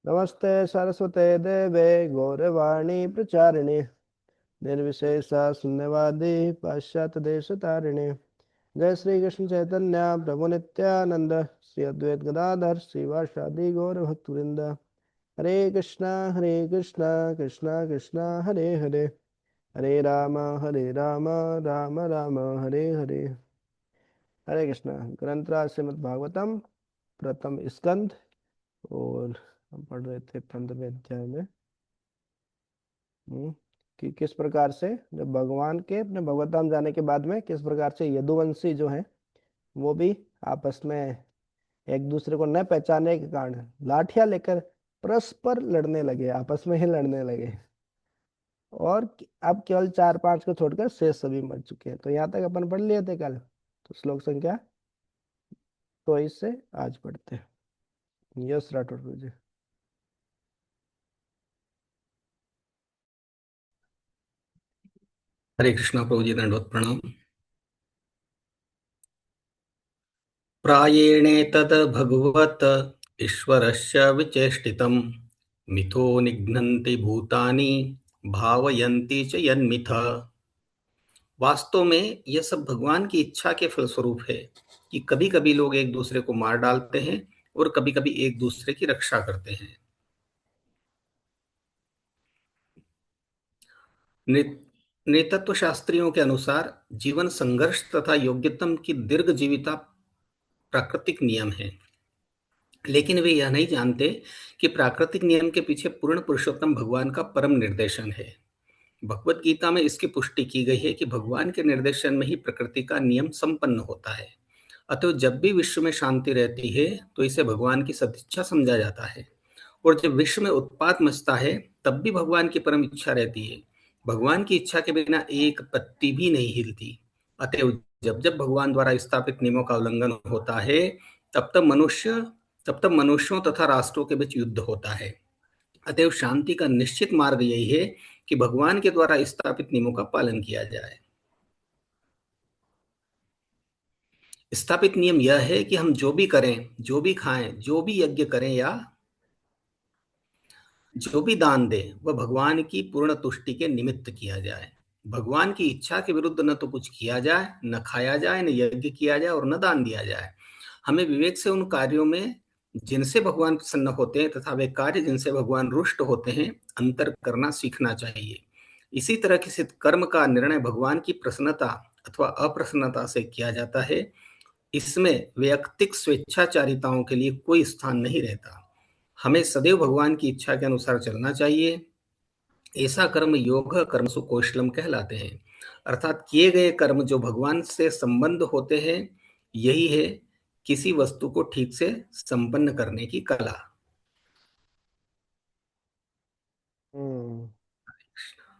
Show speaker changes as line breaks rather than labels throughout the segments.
नमस्ते सरस्वते देवे गौरवाणी प्रचारिणे निर्विशेषा शून्यवादी पाश्चात्य देश तारिणे। जय श्री कृष्ण चैतन्य प्रभु नित्यानंद श्री अद्वैत गदाधर श्रीवासादि गौर भक्तवृंद। हरे कृष्णा कृष्णा कृष्णा हरे हरे, हरे राम राम राम हरे हरे। हरे कृष्णा। ग्रंथराज श्रीमद् भागवतम प्रथम स्कंद, और हम पढ़ रहे थे 15वें अध्याय में। कि किस प्रकार से जब भगवान के अपने भगवत धाम जाने के बाद में किस प्रकार से यदुवंशी जो है वो भी आपस में एक दूसरे को न पहचानने के कारण लाठियां लेकर परस्पर लड़ने लगे, आपस में ही लड़ने लगे। और अब केवल 4-5 को छोड़कर शेष सभी मर चुके हैं। तो यहाँ तक अपन पढ़ लिए थे कल। तो श्लोक संख्या तो इससे आज पढ़ते हैं। यस राठौर जी।
हरे कृष्णा प्रभु जी, दंडवत प्रणाम। प्रायेणेतद् भगवत् ईश्वरस्य विचेष्टितम् मिथो निघ्नन्ति भूतानि भावयन्ति च यन्मिथ। वास्तव में यह सब भगवान की इच्छा के फलस्वरूप है कि कभी कभी लोग एक दूसरे को मार डालते हैं और कभी कभी एक दूसरे की रक्षा करते हैं। नृतत्व शास्त्रियों के अनुसार जीवन संघर्ष तथा योग्यतम की दीर्घ जीविता प्राकृतिक नियम है, लेकिन वे यह नहीं जानते कि प्राकृतिक नियम के पीछे पूर्ण पुरुषोत्तम भगवान का परम निर्देशन है। भगवत गीता में इसकी पुष्टि की गई है कि भगवान के निर्देशन में ही प्रकृति का नियम संपन्न होता है। अतः जब भी विश्व में शांति रहती है तो इसे भगवान की सदिच्छा समझा जाता है, और जब विश्व में उत्पात मचता है तब भी भगवान की परम इच्छा रहती है। भगवान की इच्छा के बिना एक पत्ती भी नहीं हिलती। अतएव जब जब भगवान द्वारा स्थापित नियमों का उल्लंघन होता है तब तब मनुष्यों तथा राष्ट्रों के बीच युद्ध होता है। अतएव शांति का निश्चित मार्ग यही है कि भगवान के द्वारा स्थापित नियमों का पालन किया जाए। स्थापित नियम यह है कि हम जो भी करें, जो भी खाएं, जो भी यज्ञ करें या जो भी दान दें वह भगवान की पूर्ण तुष्टि के निमित्त किया जाए। भगवान की इच्छा के विरुद्ध न तो कुछ किया जाए, न खाया जाए, न यज्ञ किया जाए और न दान दिया जाए। हमें विवेक से उन कार्यों में जिनसे भगवान प्रसन्न होते हैं तथा वे कार्य जिनसे भगवान रुष्ट होते हैं अंतर करना सीखना चाहिए। इसी तरह किसी कर्म का निर्णय भगवान की प्रसन्नता अथवा अप्रसन्नता से किया जाता है। इसमें वैयक्तिक स्वेच्छाचारिताओं के लिए कोई स्थान नहीं रहता। हमें सदैव भगवान की इच्छा के अनुसार चलना चाहिए। ऐसा कर्म योग कर्मसु कौशलम कहलाते हैं। अर्थात किए गए कर्म जो भगवान से संबंध होते हैं, यही है किसी वस्तु को ठीक से संपन्न करने की कला।
हम्म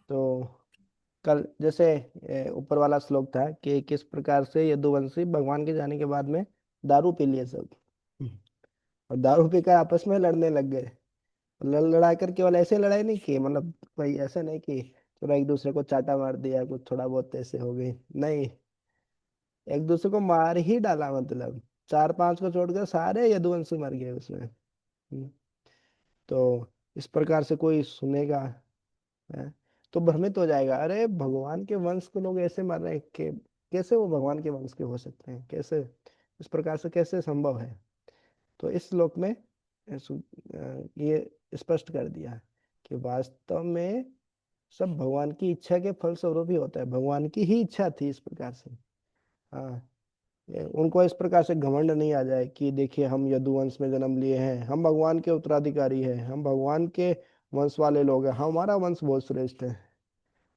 तो कल जैसे ऊपर वाला श्लोक था कि किस प्रकार से यदुवंशी भगवान के जाने के बाद में दारू पी लिए सब। और दारू पीकर आपस में लड़ने लग गए। लड़ाई कर केवल ऐसे लड़ाई नहीं की, मतलब कोई ऐसे नहीं कि थोड़ा एक दूसरे को चाटा मार दिया, कुछ थोड़ा बहुत ऐसे हो गई, नहीं, एक दूसरे को मार ही डाला। मतलब 4-5 को छोड़कर सारे यदुवंशी मर गए उसमें। तो इस प्रकार से कोई सुनेगा है तो भ्रमित हो जाएगा, अरे भगवान के वंश को लोग ऐसे मार रहे हैं कि कैसे वो भगवान के वंश के हो सकते हैं, कैसे इस प्रकार से कैसे संभव है। तो इस श्लोक में ये स्पष्ट कर दिया कि वास्तव में सब भगवान की इच्छा के फलस्वरूप ही होता है, भगवान की ही इच्छा थी इस प्रकार से। हाँ, उनको इस प्रकार से घमंड नहीं आ जाए कि देखिए हम यदुवंश में जन्म लिए हैं, हम भगवान के उत्तराधिकारी हैं, हम भगवान के वंश वाले लोग हैं, हमारा वंश बहुत श्रेष्ठ है।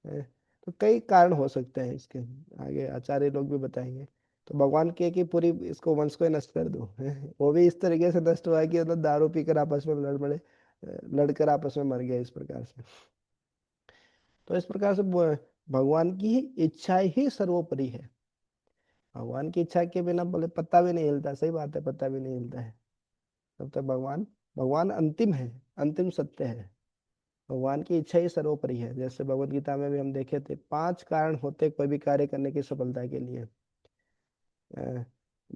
हैं? तो कई कारण हो सकते हैं इसके, आगे आचार्य लोग भी बताएंगे। तो भगवान के कि पूरी इसको वंश को ही नष्ट कर दो, हैं? वो भी इस तरीके से नष्ट हुआ है कि मतलब दारू पीकर आपस में लड़ पड़े, लड़कर आपस में मर गए इस प्रकार से। तो इस प्रकार से भगवान की इच्छा ही सर्वोपरि है। भगवान की इच्छा के बिना बोले पत्ता भी नहीं हिलता, सही बात है, पत्ता भी नहीं हिलता है। तब तक भगवान भगवान अंतिम है, अंतिम सत्य है। भगवान की इच्छा ही सर्वोपरि है। जैसे भगवत गीता में भी हम देखे थे 5 कारण होते कोई भी कार्य करने की सफलता के लिए। अ,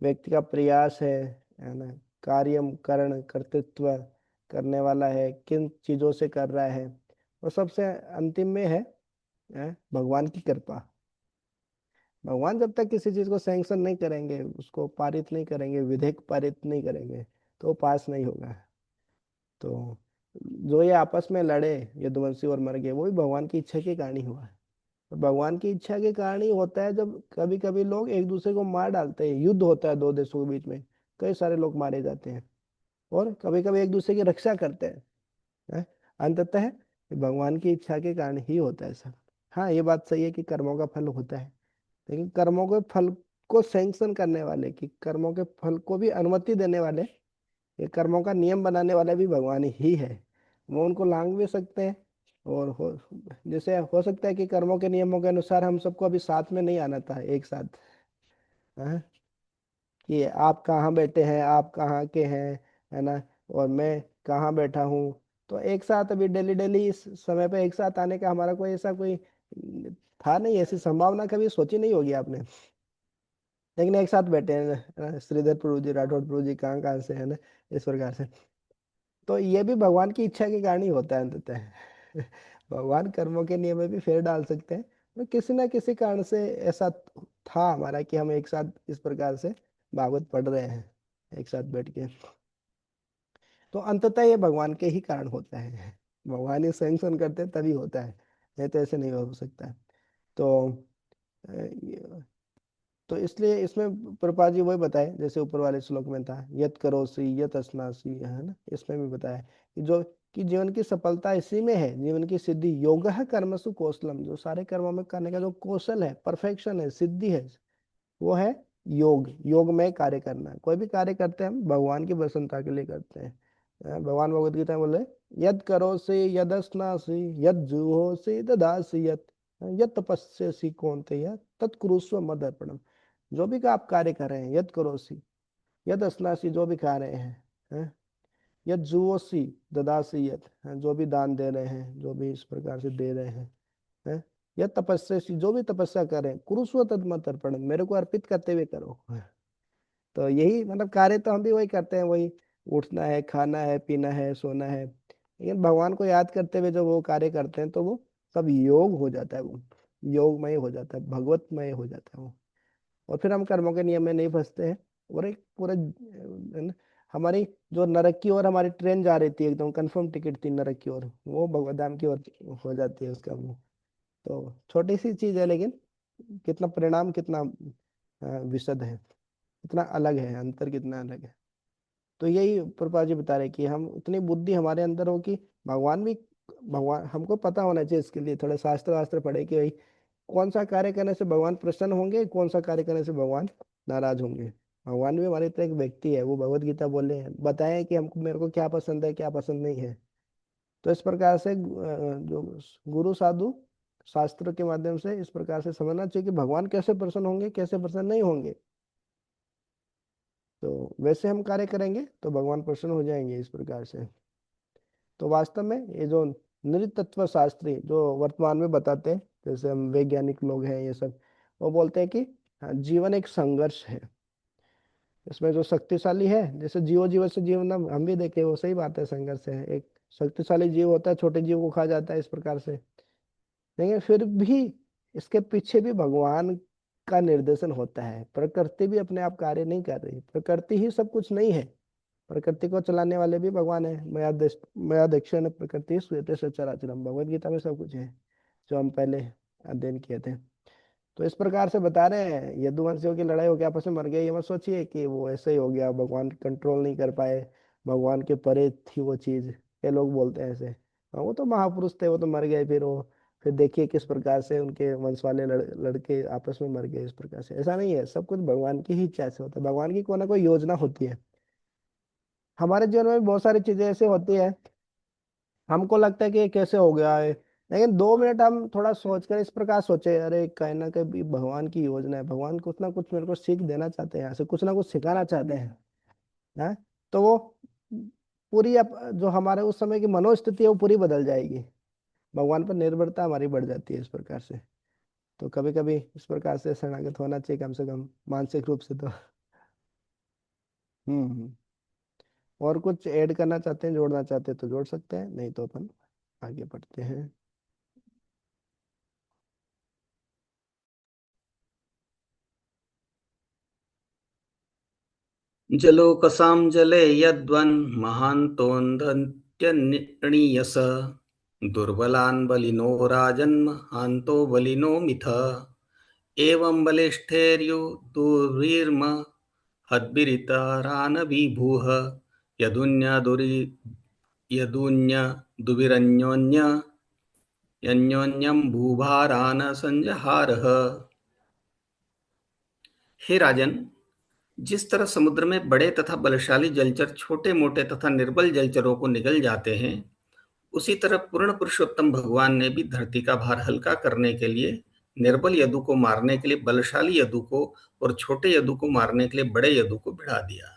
व्यक्ति का प्रयास है ना, कार्यम करण कर्तृत्व, करने वाला है, किन चीजों से कर रहा है, और सबसे अंतिम में है भगवान की कृपा। भगवान जब तक किसी चीज को सैंक्शन नहीं करेंगे, उसको पारित नहीं करेंगे, विधेयक पारित नहीं करेंगे, तो वो पास नहीं होगा। तो जो ये आपस में लड़े, यदुवंशी और मर गए, वो भी भगवान की इच्छा के कारण ही हुआ है। तो भगवान की इच्छा के कारण ही होता है जब कभी कभी लोग एक दूसरे को मार डालते हैं, युद्ध होता है दो देशों के बीच में, कई सारे लोग मारे जाते हैं, और कभी कभी एक दूसरे की रक्षा करते हैं, हैं? अंततः ये भगवान की इच्छा के कारण ही होता है सब। हाँ, ये बात सही है कि कर्मों का फल होता है, लेकिन कर्मों के फल को सैंक्शन करने वाले, कि कर्मों के फल को भी अनुमति देने वाले, ये कर्मों का नियम बनाने वाले भी भगवान ही है। वो उनको लांग भी सकते हैं, और जैसे हो सकता है कि कर्मों के नियमों के अनुसार हम सबको अभी साथ में नहीं आना था एक साथ, हाँ? कि आप कहाँ बैठे हैं, आप कहाँ के हैं, है ना, और मैं कहाँ बैठा हूँ। तो एक साथ अभी डेली डेली इस समय पे एक साथ आने का हमारा कोई ऐसा कोई था नहीं, ऐसी संभावना कभी सोची नहीं होगी आपने। लेकिन एक साथ बैठे हैं, श्रीधर प्रभु जी, राठौड़ प्रभु जी, कहाँ कहाँ से, है ना, इस प्रकार से। तो ये भी भगवान की इच्छा के कारण ही होता है अंततः। भगवान कर्मों के नियम में भी फेर डाल सकते हैं, तो किसी ना किसी कारण से ऐसा था हमारा कि हम एक साथ इस प्रकार से भागवत पढ़ रहे हैं एक साथ बैठ के। तो अंततः ये भगवान के ही कारण होता है। भगवान ही सैंक्शन करते हैं तभी होता है, नहीं तो ऐसे नहीं हो सकता है। तो तो इसलिए इसमें प्रभुपाद जी वही बताए, जैसे ऊपर वाले श्लोक में था, यत करोसि यत अश्नासि, है ना, इसमें भी बताया कि जो कि जीवन की सफलता इसी में है, जीवन की सिद्धि योग कर्मसु कौशलम, जो सारे कर्मों में करने का जो कौशल है, परफेक्शन है, सिद्धि है, वो है योग। योग में कार्य करना, कोई भी कार्य करते हैं हम भगवान की प्रसन्नता के लिए करते हैं। भगवान भगवत गीता में बोले, यद करोसि यद स्नासि यद जुहोसि ददासि यत, यत तपस्यसि कौन्तेय तत्कुरुष्व मदर्पणम। जो भी का आप कार्य कर रहे हैं, यद करोसि यद स्नासि, जो भी खा रहे हैं, यद जुहोसि ददासि यत, जो भी दान दे रहे हैं, जो भी इस प्रकार से दे रहे हैं, यद तपस्या, जो भी तपस्या करें, कुरुस्व तद मत अर्पण, मेरे को अर्पित करते हुए करो। तो यही मतलब कार्य तो हम भी वही करते हैं, वही उठना है, खाना है, पीना है, सोना है, लेकिन भगवान को याद करते हुए जो वो कार्य करते हैं, तो वो सब योग हो जाता है, वो योगमय हो जाता है, भगवतमय हो जाता है वो। और फिर हम कर्मों के नियम में नहीं फंसते हैं, और एक पूरा है ना, हमारी जो नरक की ओर हमारी ट्रेन जा रही थी, एकदम कंफर्म टिकट थी नरक की ओर, वो भगवत धाम की ओर हो जाती है उसका वो। तो छोटी सी चीज है, लेकिन कितना परिणाम, कितना विशद है, कितना अलग है, अंतर कितना अलग है। तो यही प्रभुपाद जी बता रहे कि हम उतनी बुद्धि हमारे अंदर हो कि भगवान भी, भगवान हमको पता होना चाहिए, इसके लिए थोड़ा शास्त्र वास्त्र पढ़े कि भाई कौन सा कार्य करने से भगवान प्रसन्न होंगे, कौन सा कार्य करने से भगवान नाराज होंगे। भगवान भी हमारी तरह एक व्यक्ति है, वो भगवत गीता बोले हैं, बताए कि हमको, मेरे को क्या पसंद है, क्या पसंद नहीं है। तो इस प्रकार से जो गुरु साधु शास्त्र के माध्यम से इस प्रकार से समझना चाहिए कि भगवान कैसे प्रसन्न होंगे, कैसे प्रसन्न नहीं होंगे। तो वैसे हम कार्य करेंगे तो भगवान प्रसन्न हो जाएंगे इस प्रकार से। तो वास्तव में ये जो नृतत्व शास्त्री जो वर्तमान में बताते हैं, जैसे हम वैज्ञानिक लोग हैं ये सब, वो बोलते हैं कि हाँ, जीवन एक संघर्ष है। इसमें जो शक्तिशाली है, जैसे जीव जीव से जीवन, हम भी देखे, वो सही बात है, संघर्ष है। एक शक्तिशाली जीव होता है, छोटे जीव को खा जाता है इस प्रकार से, लेकिन फिर भी इसके पीछे भी भगवान का निर्देशन होता है। प्रकृति भी अपने आप कार्य नहीं कर रही, प्रकृति ही सब कुछ नहीं है, प्रकृति को चलाने वाले भी भगवान है। मया दक्ष ने प्रकृति श्वेते सचराचरम, भगवद गीता में सब कुछ है, जो हम पहले अध्ययन किए थे। तो इस प्रकार से बता रहे हैं, यदुवंशियों की लड़ाई हो गया, आपस में मर गए, ये मत सोचिए कि वो ऐसे ही हो गया, भगवान कंट्रोल नहीं कर पाए, भगवान के परे थी वो चीज। ये लोग बोलते हैं ऐसे, हाँ वो तो महापुरुष थे, वो तो मर गए, फिर वो, फिर देखिए किस प्रकार से उनके वंश वाले लड़के आपस में मर गए इस प्रकार से। ऐसा नहीं है, सब कुछ भगवान की ही इच्छा से होता है, भगवान की कोई ना कोई योजना होती है। हमारे जीवन में भी बहुत सारी चीजें ऐसे होती है, हमको लगता है कि ये कैसे हो गया है, लेकिन 2 मिनट हम थोड़ा सोच कर इस प्रकार सोचे, अरे कहीं ना कहीं भी भगवान की योजना है, भगवान कुछ ना कुछ मेरे को सीख देना चाहते हैं, यहाँ से कुछ ना कुछ सिखाना चाहते हैं, हैं? तो वो पूरी जो हमारे उस समय की मनोस्थिति है वो पूरी बदल जाएगी, भगवान पर निर्भरता हमारी बढ़ जाती है इस प्रकार से। तो कभी कभी इस प्रकार से शरणागत होना चाहिए, कम से कम मानसिक रूप से तो। हम्म। और कुछ ऐड करना चाहते हैं, जोड़ना चाहते हैं तो जोड़ सकते हैं, नहीं तो अपन आगे बढ़ते हैं।
जलोकसां जले यद्वन् महान्तोऽन्त्यनीयस दुर्बलान् बलिनो राजन्महान्तो बलिनो मिथ एवं बलिष्ठैर्युदुर्विर्म हद्भिरितरानभिभूः यदुन्यदुभिरन्योन्य यन्योन्यं भूभारान संजहारः। हे राजन, जिस तरह समुद्र में बड़े तथा बलशाली जलचर छोटे मोटे तथा निर्बल जलचरों को निगल जाते हैं, उसी तरह पूर्ण पुरुषोत्तम भगवान ने भी धरती का भार हल्का करने के लिए निर्बल यदु को मारने के लिए बलशाली यदु को और छोटे यदु को मारने के लिए बड़े यदु को भिड़ा दिया।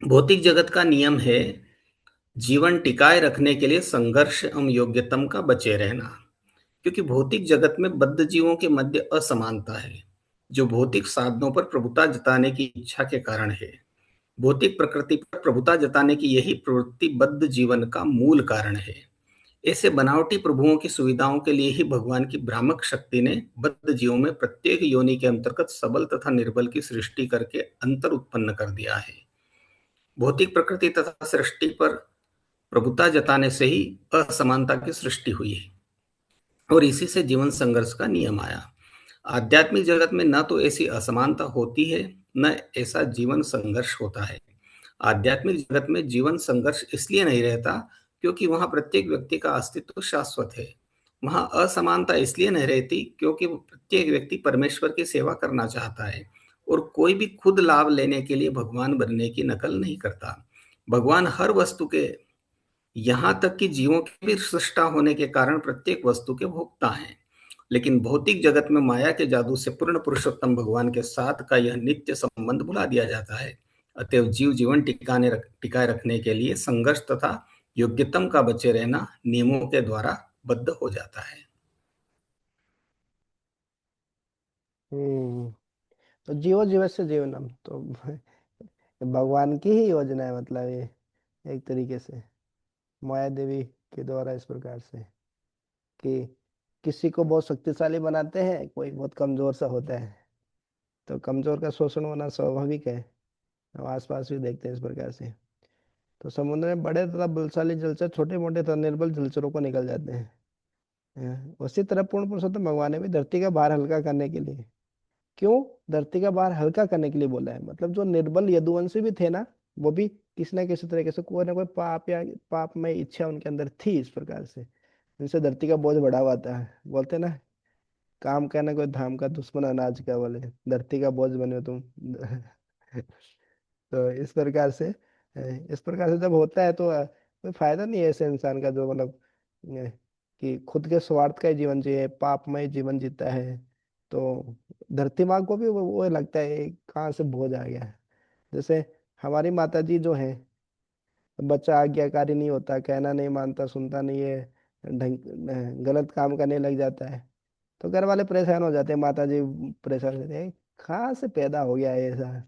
भौतिक जगत का नियम है जीवन टिकाए रखने के लिए संघर्ष एवं योग्यतम का बचे रहना, क्योंकि भौतिक जगत में बद्ध जीवों के मध्य असमानता है, जो भौतिक साधनों पर प्रभुता जताने की इच्छा के कारण है। भौतिक प्रकृति पर प्रभुता जताने की यही प्रवृत्ति बद्ध जीवन का मूल कारण है। ऐसे बनावटी प्रभुओं की सुविधाओं के लिए ही भगवान की भ्रामक शक्ति ने बद्ध जीवों में प्रत्येक योनि के अंतर्गत सबल तथा निर्बल की सृष्टि करके अंतर उत्पन्न कर दिया है। भौतिक प्रकृति तथा सृष्टि पर प्रभुता जताने से ही असमानता की सृष्टि हुई है और इसी से जीवन संघर्ष का नियम आया। आध्यात्मिक जगत में न तो ऐसी असमानता होती है, न ऐसा जीवन संघर्ष होता है। आध्यात्मिक जगत में जीवन संघर्ष इसलिए नहीं रहता क्योंकि वहां प्रत्येक व्यक्ति का अस्तित्व शाश्वत है। वहां असमानता इसलिए नहीं रहती क्योंकि प्रत्येक व्यक्ति परमेश्वर की सेवा करना चाहता है और कोई भी खुद लाभ लेने के लिए भगवान बनने की नकल नहीं करता। भगवान हर वस्तु के, यहाँ तक कि जीवों के भी सृष्टा होने के कारण प्रत्येक वस्तु के भोक्ता हैं। लेकिन भौतिक जगत में माया के जादू से पूर्ण पुरुषोत्तम भगवान के साथ का यह नित्य संबंध भुला दिया जाता है। अतएव जीव जीवन टिकाए रखने के लिए संघर्ष तथा योग्यतम का बचे रहना नियमों के द्वारा बद्ध हो जाता है।
हम्म। तो जीवो जीवस्य जीवनम तो भगवान की ही योजना है, मतलब ये एक तरीके से माया देवी के द्वारा इस प्रकार से कि किसी को बहुत शक्तिशाली बनाते हैं, कोई बहुत कमजोर सा होता है, तो कमजोर का शोषण होना स्वाभाविक है। हम आसपास भी देखते हैं इस प्रकार से। तो समुद्र में बड़े तथा बलशाली जलचर छोटे मोटे तथा निर्बल जलचरों को निकल जाते हैं। उसी तरह पूर्ण पुरुषोत्तम भगवान ने भी धरती का भार हल्का करने के लिए, क्यों धरती का भार हल्का करने के लिए बोला है, मतलब जो निर्बल यदुवंशी भी थे ना, वो भी किसी न किसी तरीके से कोई ना कोई पाप या पाप में इच्छा उनके अंदर थी इस प्रकार से, जिनसे धरती का बोझ बढ़ा हुआ था। बोलते ना, काम करना कोई धाम का दुश्मन अनाज का, बोले धरती का बोझ बने हो तुम। तो इस प्रकार से जब होता है तो कोई फायदा नहीं है ऐसे इंसान का, जो मतलब कि खुद के स्वार्थ का ही जीवन जिए, पापमय जीवन जीता है। तो धरती माँ को भी वो लगता है ये कहाँ से बोझ आ गया है। जैसे हमारी माता जी जो है, बच्चा आज्ञाकारी नहीं होता, कहना नहीं मानता, सुनता नहीं है, ढंग गलत काम करने लग जाता है, तो घर वाले परेशान हो जाते हैं, माता जी परेशान हो जाते हैं, कहाँ से पैदा हो गया है ऐसा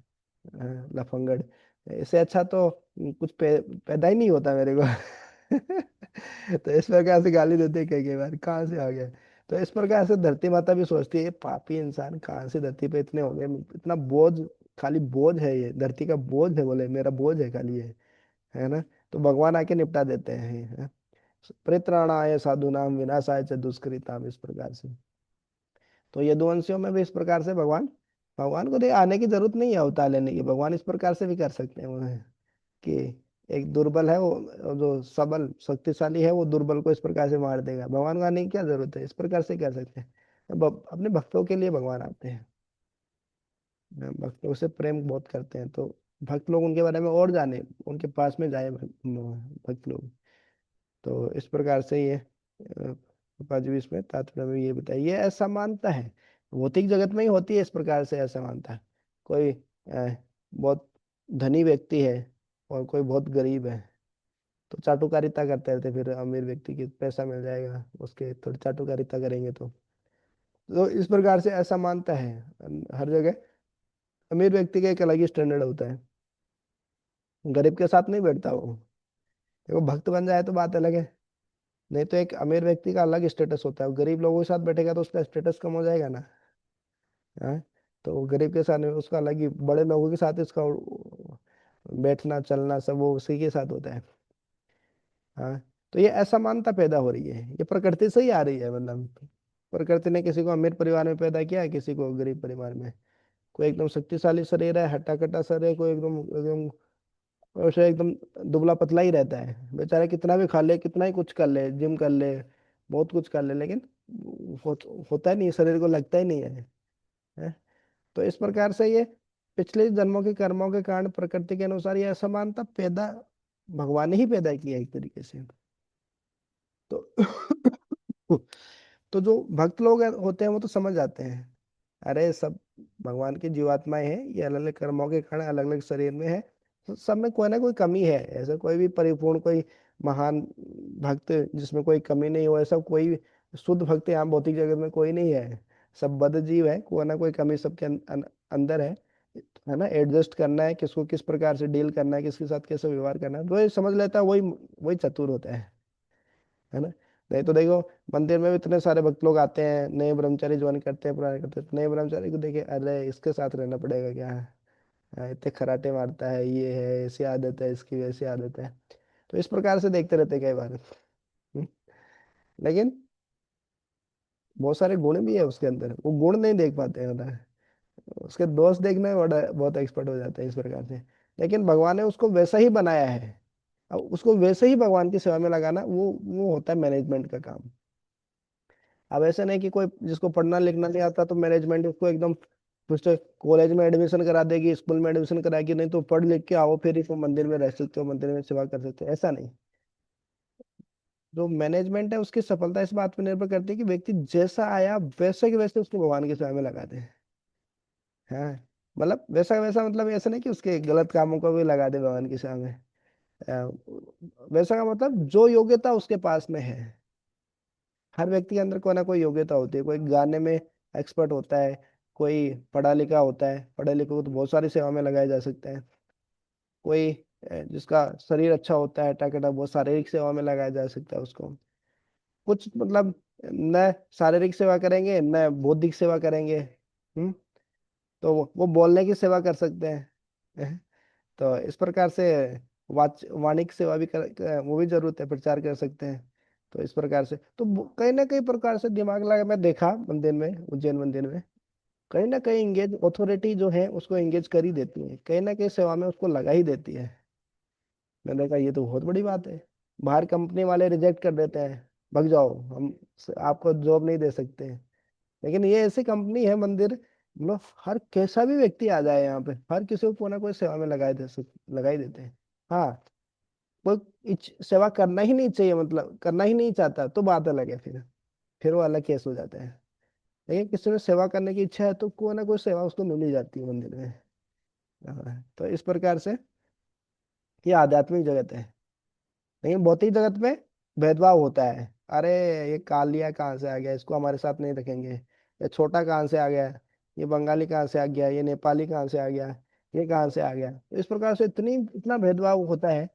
लफंगड़, इससे अच्छा तो कुछ पैदा ही नहीं होता मेरे को। तो इस प्रकार से गाली देते हैं कई कई बार, कहाँ से आ गया। तो इस प्रकार से धरती माता भी सोचती है, ये पापी इंसान कहाँ से धरती पे इतने हो गए, इतना बोझ, खाली बोझ है, ये धरती का बोझ है, बोले मेरा बोझ है खाली ये, है ना। तो भगवान आके निपटा देते हैं, है? परित्राणाय साधुनाम विनाशाय च दुष्कृताम, इस प्रकार से। तो यदुवंशियों में भी इस प्रकार से भगवान, भगवान को आने की जरूरत नहीं है अवतार लेने की, भगवान इस प्रकार से भी कर सकते हैं वो है कि एक दुर्बल है वो, जो सबल शक्तिशाली है वो दुर्बल को इस प्रकार से मार देगा, भगवान को आने की क्या जरूरत है, इस प्रकार से कर सकते हैं। अपने भक्तों के लिए भगवान आते हैं, भक्तों से प्रेम बहुत करते हैं, तो भक्त लोग उनके बारे में और जाने, उनके पास में जाए भक्त लोग। तो इस प्रकार से ये पांच भी इसमें तात्पर्य में ये बताइए, ये असमानता है, भौतिक जगत में ही होती है इस प्रकार से असमानता। कोई बहुत धनी व्यक्ति है और कोई बहुत गरीब है, तो चाटुकारिता करते रहते, फिर अमीर व्यक्ति की पैसा मिल जाएगा, उसके थोड़ी चाटुकारिता करेंगे तो इस प्रकार से असमानता है हर जगह। अमीर व्यक्ति का एक अलग ही स्टैंडर्ड होता है, गरीब के साथ नहीं बैठता वो। देखो भक्त बन जाए तो बात अलग है, नहीं तो एक अमीर व्यक्ति का अलग स्टेटस होता है, गरीब लोगों के साथ बैठेगा तो उसका स्टेटस कम हो जाएगा ना। हाँ, तो गरीब के साथ नहीं, उसका अलग ही, बड़े लोगों के साथ इसका बैठना चलना सब वो उसी के साथ होता है। हाँ, तो ये असमानता पैदा हो रही है, ये प्रकृति से ही आ रही है, मतलब प्रकृति ने किसी को अमीर परिवार में पैदा किया है, किसी को गरीब परिवार में। कोई एकदम शक्तिशाली शरीर है, हट्टा कट्टा शरीर है, कोई एकदम एकदम वैसे एकदम दुबला पतला ही रहता है बेचारा, कितना भी खा ले, कितना ही कुछ कर ले, जिम कर ले, बहुत कुछ कर ले, लेकिन हो, होता ही नहीं, शरीर को लगता ही नहीं है? तो इस प्रकार से ये पिछले जन्मों के कर्मों के कारण प्रकृति के अनुसार ये असमानता पैदा भगवान ने ही पैदा किया है एक तरीके से। तो तो जो भक्त लोग होते हैं वो तो समझ जाते हैं, अरे सब भगवान की जीवात्माएं हैं, ये अलग अलग कर्मों के कारण अलग अलग शरीर में है, तो सब में कोई ना कोई कमी है, ऐसा कोई भी परिपूर्ण कोई महान भक्त जिसमें कोई कमी नहीं हो, ऐसा कोई शुद्ध भक्त यहाँ भौतिक जगत में कोई नहीं है। सब बद्ध जीव है, कोई ना कोई कमी सबके अंदर है ना। एडजस्ट करना है, किसको किस प्रकार से डील करना है, किसके साथ कैसे व्यवहार करना है, जो ये समझ लेता है वही वही चतुर होता है ना। नहीं तो देखो, मंदिर में भी इतने सारे भक्त लोग आते हैं, नए ब्रह्मचारी ज्वाइन करते हैं, पुराने करते हैं, तो नए ब्रह्मचारी को देखे, अरे इसके साथ रहना पड़ेगा क्या, इतने खराटे मारता है, ये है, ऐसी आदत है इसकी, वैसी आदत है। तो इस प्रकार से देखते रहते हैं कई बार। लेकिन बहुत सारे गुण भी है उसके अंदर, वो गुण नहीं देख पाते हैं, मतलब उसके दोष देखने में बड़ा बहुत एक्सपर्ट हो जाते हैं इस प्रकार से। लेकिन भगवान ने उसको वैसा ही बनाया है, अब उसको वैसे ही भगवान की सेवा में लगाना वो होता है मैनेजमेंट का काम। अब ऐसा नहीं कि कोई जिसको पढ़ना लिखना नहीं आता तो मैनेजमेंट उसको एकदम कुछ कॉलेज में एडमिशन करा देगी, स्कूल में एडमिशन कराएगी, नहीं तो पढ़ लिख के आओ फिर ही तुम मंदिर में रह सकते हो, मंदिर में सेवा कर सकते हो, ऐसा नहीं। जो मैनेजमेंट है उसकी सफलता इस बात पर निर्भर करती है कि व्यक्ति जैसा आया वैसे के वैसे उसको भगवान की सेवा में लगा दे। हाँ, मतलब वैसा वैसा, मतलब ऐसा नहीं कि उसके गलत कामों को भी लगा दे भगवान की सेवा में। वैसा का मतलब जो योग्यता उसके पास में है, हर व्यक्ति के अंदर कोई ना कोई योग्यता होती है, कोई गाने में एक्सपर्ट होता है, कोई पढ़ा लिखा होता है, पढ़े लिखे को तो बहुत सारी सेवा में लगाया जा सकता है। कोई जिसका शरीर अच्छा होता है टाकटा, बहुत शारीरिक सेवा में लगाया जा सकता है उसको। कुछ मतलब न शारीरिक सेवा करेंगे न बौद्धिक सेवा करेंगे। तो वो बोलने की सेवा कर सकते हैं। तो इस प्रकार से वाणिक सेवा भी वो भी जरूरत है, प्रचार कर सकते हैं। तो इस प्रकार से तो कहीं ना कहीं प्रकार से दिमाग लगा, मैं देखा मंदिर में, उज्जैन मंदिर में कहीं ना कहीं इंगेज अथॉरिटी जो है उसको एंगेज कर ही देती है, कहीं ना कहीं सेवा में उसको लगा ही देती है। मैंने कहा ये तो बहुत बड़ी बात है। बाहर कंपनी वाले रिजेक्ट कर देते हैं, भग जाओ, हम आपको जॉब नहीं दे सकते। लेकिन ये ऐसी कंपनी है मंदिर, मतलब हर कैसा भी व्यक्ति आ जाए यहाँ पे, हर किसी को कोई ना कोई सेवा में लगा ही देते हैं। हाँ, कोई सेवा करना ही नहीं चाहिए, मतलब करना ही नहीं चाहता तो बात अलग है, फिर वो अलग केस हो जाता है। लेकिन किसी में सेवा करने की इच्छा है तो कोई ना कोई सेवा उसको मिल ही जाती है मंदिर में। हाँ, तो इस प्रकार से ये आध्यात्मिक जगत है। लेकिन भौतिक जगत में भेदभाव होता है, अरे ये कालिया कहाँ से आ गया, इसको हमारे साथ नहीं रखेंगे, ये छोटा कहाँ से आ गया, ये बंगाली कहाँ से आ गया, ये नेपाली कहाँ से आ गया, ये कहाँ से आ गया। तो इस प्रकार से इतना भेदभाव होता है,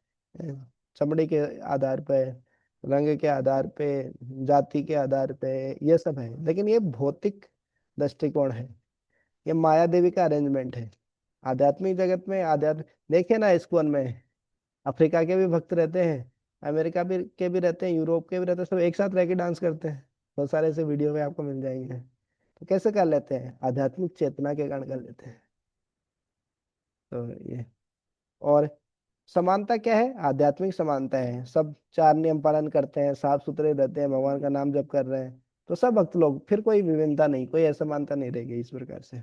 चमड़ी के आधार पे, रंग के आधार पे, जाति के आधार पे, ये सब है। लेकिन ये भौतिक दृष्टिकोण है, ये माया देवी का अरेंजमेंट है। आध्यात्मिक जगत में आध्यात्म, देखे ना इस्कॉन में अफ्रीका के भी भक्त रहते हैं, अमेरिका भी के भी रहते हैं, यूरोप के भी रहते हैं, सब एक साथ रह के डांस करते हैं। बहुत सारे ऐसे वीडियो में आपको मिल जाएंगे। तो कैसे कर लेते हैं, आध्यात्मिक चेतना के कारण कर लेते हैं। तो ये, और समानता क्या है, आध्यात्मिक समानता है, सब चार नियम पालन करते हैं, साफ सुथरे रहते हैं, भगवान का नाम जप कर रहे हैं, तो सब भक्त लोग, फिर कोई विभिन्नता नहीं, कोई असमानता नहीं रहेगी इस प्रकार से।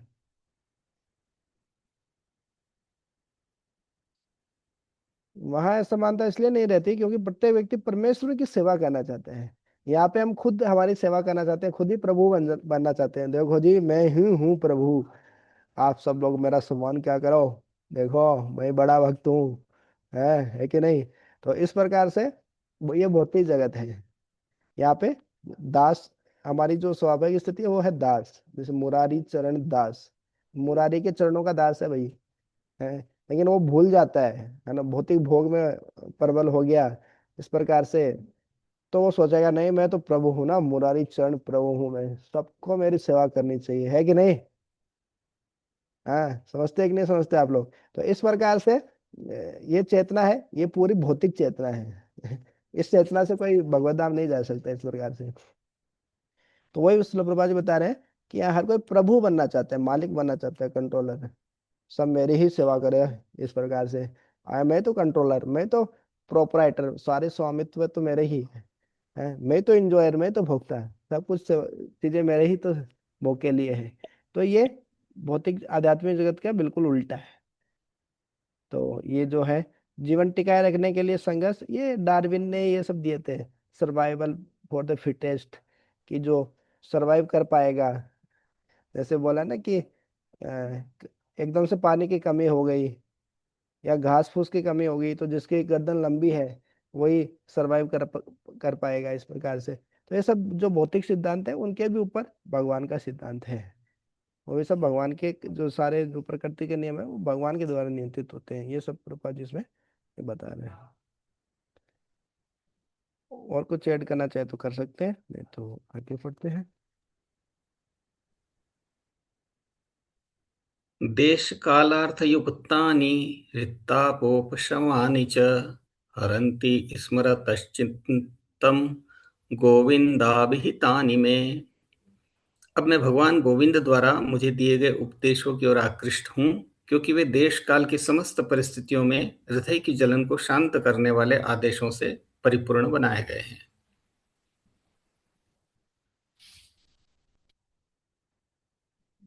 वहां असमानता इसलिए नहीं रहती क्योंकि प्रत्येक व्यक्ति परमेश्वर की सेवा करना चाहते हैं। यहाँ पे हम खुद हमारी सेवा करना चाहते हैं, खुद ही प्रभु बनना चाहते हैं, देखो जी मैं ही हूँ प्रभु, आप सब लोग मेरा सम्मान क्या करो, देखो मैं बड़ा भक्त हूँ, है कि नहीं। तो इस प्रकार से ये भौतिक जगत है। यहाँ पे दास, हमारी जो स्वाभाविक स्थिति है वो है दास, जैसे मुरारी चरण दास, मुरारी के चरणों का दास है भाई, है। लेकिन वो भूल जाता है ना, भौतिक भोग में प्रबल हो गया इस प्रकार से। तो वो सोचेगा नहीं, मैं तो प्रभु हूं ना, मुरारी चरण प्रभु हूं मैं, सबको मेरी सेवा करनी चाहिए, है कि नहीं। हाँ, समझते हैं कि नहीं समझते आप लोग। तो इस प्रकार से ये चेतना है, ये पूरी भौतिक चेतना है। इस चेतना से कोई भगवत धाम नहीं जा सकता इस प्रकार से। तो वही विष्णु प्रभा जी बता रहे हैं कि यहाँ हर कोई प्रभु बनना चाहता है, मालिक बनना चाहता है, कंट्रोलर। सब मेरी ही सेवा करे इस प्रकार से। मैं तो कंट्रोलर, मैं तो प्रोपराइटर, सारे स्वामित्व तो मेरे ही है, मैं तो इंजॉयर, मैं तो भोगता, सब कुछ चीजें मेरे ही तो भोग के लिए है। तो ये भौतिक आध्यात्मिक जगत का बिल्कुल उल्टा है। तो ये जो है जीवन टिकाए रखने के लिए संघर्ष, ये डार्विन ने ये सब दिए थे, सर्वाइवल फॉर द फिटेस्ट, कि जो सरवाइव कर पाएगा। जैसे बोला ना कि एकदम से पानी की कमी हो गई या घास फूस की कमी हो गई, तो जिसकी गर्दन लंबी है वही सरवाइव कर पाएगा इस प्रकार से। तो ये सब जो भौतिक सिद्धांत है उनके भी ऊपर भगवान का सिद्धांत है। वो भी सब भगवान के जो सारे जो प्रकृति के नियम है वो भगवान के द्वारा नियंत्रित होते हैं, ये सब प्रभुपाद जी इसमें ये बता रहे हैं। और कुछ ऐड करना चाहे तो कर सकते हैं, नहीं तो आगे बढ़ते हैं।
देशकालार्थयुक्तानि रिक्तापोपशमानि च हरन्ति स्मरतश्चित्तं गोविन्दाभिहितानि मे। अब मैं भगवान गोविंद द्वारा मुझे दिए गए उपदेशों की ओर आकृष्ट हूँ, क्योंकि वे देश काल की समस्त परिस्थितियों में हृदय की जलन को शांत करने वाले आदेशों से परिपूर्ण बनाए गए हैं।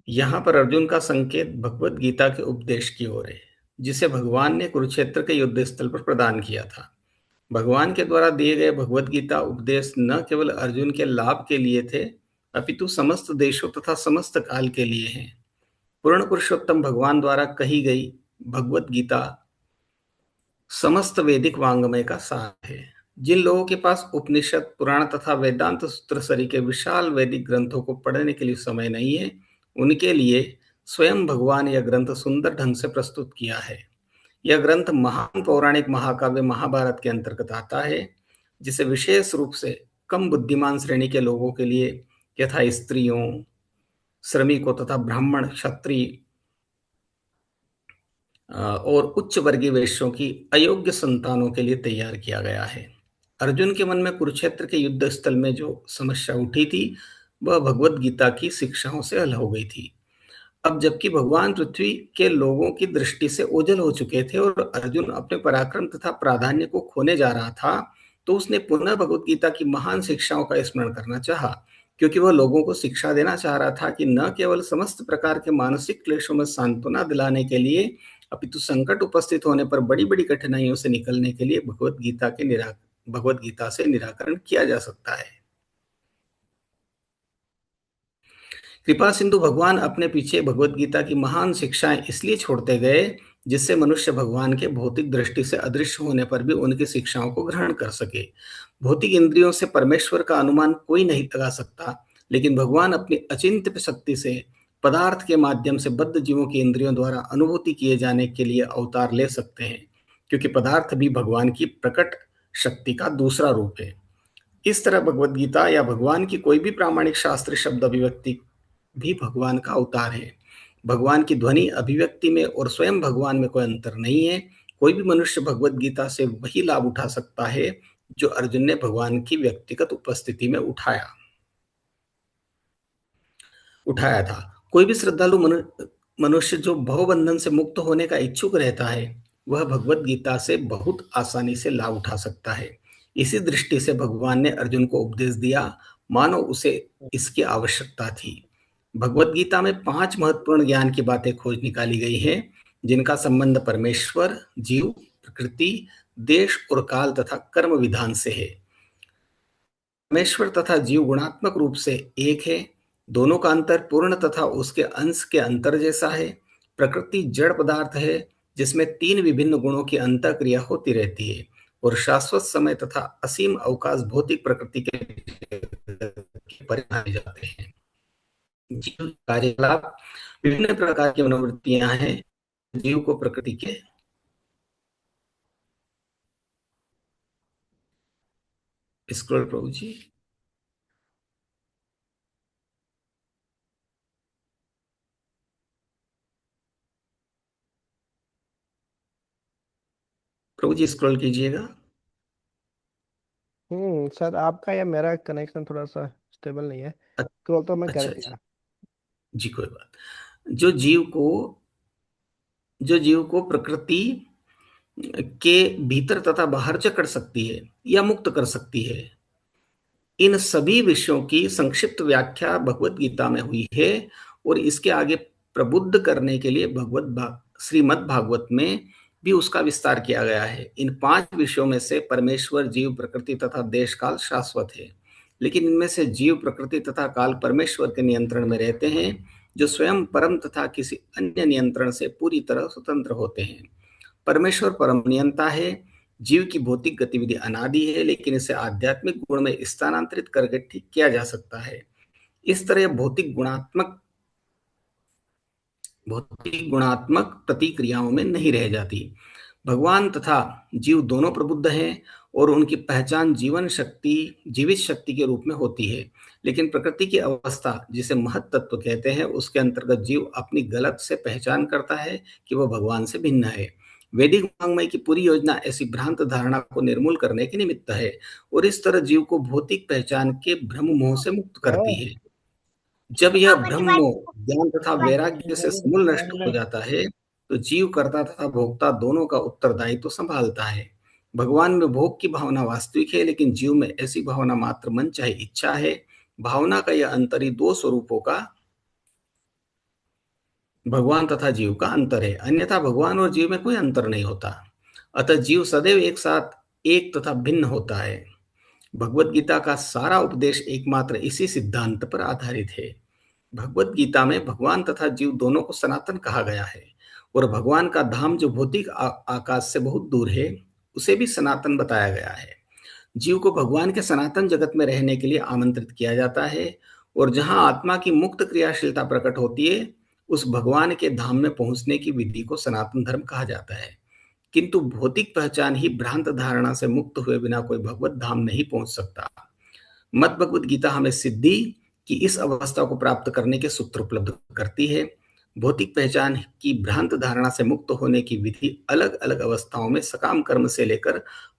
यहाँ पर अर्जुन का संकेत भगवत गीता के उपदेश की ओर है, जिसे भगवान ने कुरुक्षेत्र के युद्ध स्थल पर प्रदान किया था। भगवान के द्वारा दिए गए भगवत गीता उपदेश न केवल अर्जुन के लाभ के लिए थे, अपितु समस्त देशों तथा समस्त काल के लिए हैं। पूर्ण पुरुषोत्तम भगवान द्वारा कही गई भगवत गीता समस्त वैदिक वांग्मय का सार है। जिन लोगों के पास उपनिषद, पुराण तथा वेदांत सूत्र सरी के विशाल वैदिक ग्रंथों को पढ़ने के लिए समय नहीं है, उनके लिए स्वयं भगवान यह ग्रंथ सुंदर ढंग से प्रस्तुत किया है। यह ग्रंथ महान पौराणिक महाकाव्य महाभारत के अंतर्गत आता है, जिसे विशेष रूप से कम बुद्धिमान श्रेणी के लोगों के लिए, यथा स्त्रियों, श्रमिकों तथा ब्राह्मण, क्षत्रिय और उच्च वर्गीय वैश्यों की अयोग्य संतानों के लिए तैयार किया गया है। अर्जुन के मन में कुरुक्षेत्र के युद्ध स्थल में जो समस्या उठी थी, वह भगवत गीता की शिक्षाओं से हल हो गई थी। अब जबकि भगवान पृथ्वी के लोगों की दृष्टि से ओझल हो चुके थे और अर्जुन अपने पराक्रम तथा प्राधान्य को खोने जा रहा था, तो उसने पुनः भगवत गीता की महान शिक्षाओं का स्मरण करना चाहा, क्योंकि वह लोगों को शिक्षा देना चाह रहा था कि न केवल समस्त प्रकार के मानसिक क्लेशों में सांत्वना दिलाने के लिए, अपितु संकट उपस्थित होने पर बड़ी-बड़ी कठिनाइयों से निकलने के लिए भगवत गीता से निराकरण किया जा सकता है। कृपा सिंधु भगवान अपने पीछे भगवत गीता की महान शिक्षाएं इसलिए छोड़ते गए, जिससे मनुष्य भगवान के भौतिक दृष्टि से अदृश्य होने पर भी उनकी शिक्षाओं को ग्रहण कर सके। भौतिक इंद्रियों से परमेश्वर का अनुमान कोई नहीं लगा सकता, लेकिन भगवान अपनी अचिंत्य शक्ति से पदार्थ के माध्यम से बद्ध जीवों की इंद्रियों द्वारा अनुभूति किए जाने के लिए अवतार ले सकते हैं, क्योंकि पदार्थ भी भगवान की प्रकट शक्ति का दूसरा रूप है। इस तरह भगवत गीता या भगवान की कोई भी प्रामाणिक शास्त्र शब्द अभिव्यक्ति भी भगवान का अवतार है। भगवान की ध्वनि अभिव्यक्ति में और स्वयं भगवान में कोई अंतर नहीं है। कोई भी मनुष्य भगवत गीता से वही लाभ उठा सकता है जो अर्जुन ने भगवान की व्यक्तिगत उपस्थिति में उठाया था। कोई भी श्रद्धालु मनुष्य जो भवबंधन से मुक्त होने का इच्छुक रहता है, वह भगवत गीता से बहुत आसानी से लाभ उठा सकता है। इसी दृष्टि से भगवान ने अर्जुन को उपदेश दिया, मानो उसे इसकी आवश्यकता थी। भगवत गीता में 5 महत्वपूर्ण ज्ञान की बातें खोज निकाली गई हैं, जिनका संबंध परमेश्वर, जीव, प्रकृति, देश और काल तथा कर्म विधान से है। परमेश्वर तथा जीव गुणात्मक रूप से एक है। दोनों का अंतर पूर्ण तथा उसके अंश के अंतर जैसा है। प्रकृति जड़ पदार्थ है, जिसमें 3 विभिन्न गुणों की अंतःक्रिया होती रहती है, और शाश्वत समय तथा असीम अवकाश भौतिक प्रकृति के परे माने जाते हैं। जीव कार्यकलाप, विभिन्न प्रकार की मनोवृत्तियां हैं जीव को प्रकृति के। स्क्रॉल प्रभु जी। प्रभु जी स्क्रॉल कीजिएगा।
सर आपका या मेरा कनेक्शन थोड़ा सा स्टेबल नहीं है। स्क्रॉल तो मैं कर
अच्छा अच्छा।
दिया।
जी कोई बात। जो जीव को जो जीव को प्रकृति के भीतर तथा बाहर जकड़ सकती है या मुक्त कर सकती है, इन सभी विषयों की संक्षिप्त व्याख्या भगवत गीता में हुई है। और इसके आगे प्रबुद्ध करने के लिए श्रीमद् भागवत में भी उसका विस्तार किया गया है। इन 5 विषयों में से परमेश्वर, जीव, प्रकृति तथा देश काल शाश्वत है। लेकिन इनमें से जीव, प्रकृति तथा काल परमेश्वर के नियंत्रण में रहते हैं, जो स्वयं परम तथा किसी अन्य नियंत्रण से पूरी तरह स्वतंत्र होते हैं। परमेश्वर परम नियंता है। जीव की भौतिक गतिविधि अनादि है, लेकिन इसे आध्यात्मिक गुण में स्थानांतरित करके ठीक किया जा सकता है। इस तरह भौतिक गुणात्मक प्रतिक्रियाओं में नहीं रह जाती। भगवान तथा जीव दोनों प्रबुद्ध हैं और उनकी पहचान जीवित शक्ति के रूप में होती है। लेकिन प्रकृति की अवस्था, जिसे महत तत्व कहते हैं, उसके अंतर्गत जीव अपनी गलत से पहचान करता है कि वह भगवान से भिन्न है। वैदिक वाङ्मय की पूरी योजना ऐसी भ्रांत धारणा को निर्मूल करने के निमित्त है और इस तरह जीव को भौतिक पहचान के भ्रम मोह से मुक्त करती
हाँ।
है। जब यह ब्रह्म मोह ज्ञान तथा वैराग्य से समूल नष्ट हो जाता है, तो जीव कर्ता तथा भोक्ता दोनों का उत्तरदायित्व संभालता है। भगवान में भोग की भावना वास्तविक है, लेकिन जीव में ऐसी भावना मात्र मन चाहे इच्छा है। भावना का यह अंतर ही दो स्वरूपों का, भगवान तथा जीव का अंतर है। अन्यथा भगवान और जीव में कोई अंतर नहीं होता। अतः जीव सदैव एक साथ एक तथा भिन्न होता है। भगवत गीता का सारा उपदेश एकमात्र इसी सिद्धांत पर आधारित है। भगवत गीता में भगवान तथा जीव दोनों को सनातन कहा गया है और भगवान का धाम जो भौतिक आकाश से बहुत दूर है, उसे भी सनातन बताया गया है। जीव को भगवान के सनातन जगत में रहने के लिए आमंत्रित किया जाता है और जहां आत्मा की मुक्त क्रियाशीलता प्रकट होती है, उस भगवान के धाम में पहुंचने की विधि को सनातन धर्म कहा जाता है। किंतु भौतिक पहचान ही भ्रांत धारणा से मुक्त हुए बिना कोई भगवत धाम नहीं पहुंच सकता। मत भगवत गीता हमें सिद्धि की इस अवस्था को प्राप्त करने के सूत्र उपलब्ध करती है। भौतिक पहचान की भ्रांत धारणा से मुक्त होने की विधि अलग अलग अवस्थाओं में सकाम कर्म से लेकर